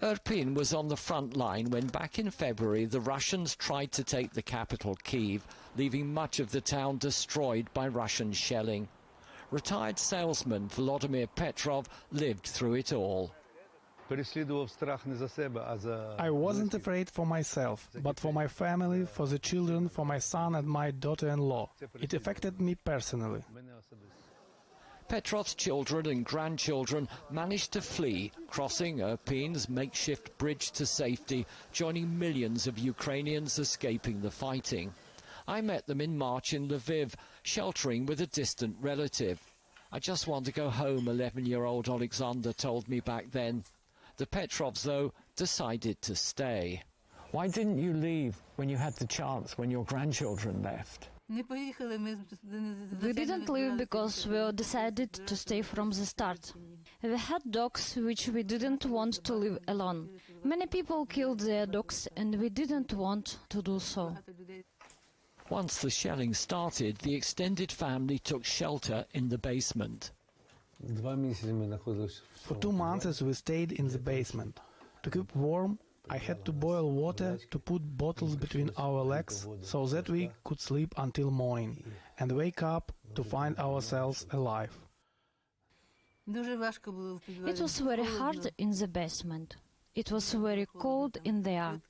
Irpin was on the front line when back in February the Russians tried to take the capital, Kyiv, leaving much of the town destroyed by Russian shelling. Retired salesman Volodymyr Petrov lived through it all. I wasn't afraid for myself, but for my family, for the children, for my son and my daughter-in-law. It affected me personally. Petrov's children and grandchildren managed to flee, crossing Irpin's makeshift bridge to safety, joining millions of Ukrainians escaping the fighting. I met them in March in Lviv, sheltering with a distant relative. "I just want to go home," 11-year-old Alexander told me back then. The Petrovs, though, decided to stay. Why didn't you leave when you had the chance, when your grandchildren left? We didn't leave because we decided to stay from the start. We had dogs which we didn't want to leave alone. Many people killed their dogs and we didn't want to do so. Once the shelling started, the extended family took shelter in the basement. For 2 months we stayed in the basement. To keep warm, I had to boil water to put bottles between our legs so that we could sleep until morning and wake up to find ourselves alive. It was very hard in the basement. It was very cold in there.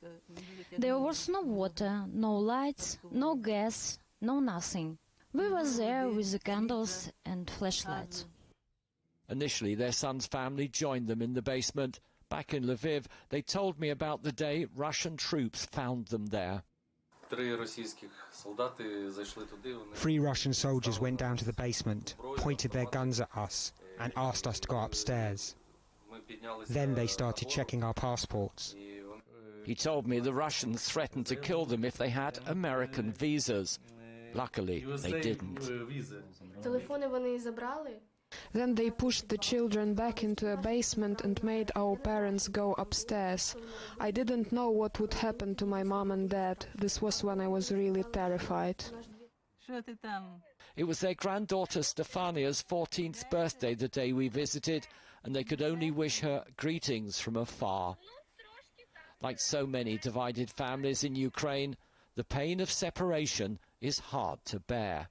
There was no water, no lights, no gas, no nothing. We were there with the candles and flashlights. Initially, their son's family joined them in the basement. Back in Lviv, they told me about the day Russian troops found them there. 3 Russian soldiers went down to the basement, pointed their guns at us, and asked us to go upstairs. Then they started checking our passports. He told me the Russians threatened to kill them if they had American visas. Luckily, they didn't. Then they pushed the children back into a basement and made our parents go upstairs. I didn't know what would happen to my mom and dad. This was when I was really terrified. It was their granddaughter Stefania's 14th birthday the day we visited, and they could only wish her greetings from afar. Like so many divided families in Ukraine, the pain of separation is hard to bear.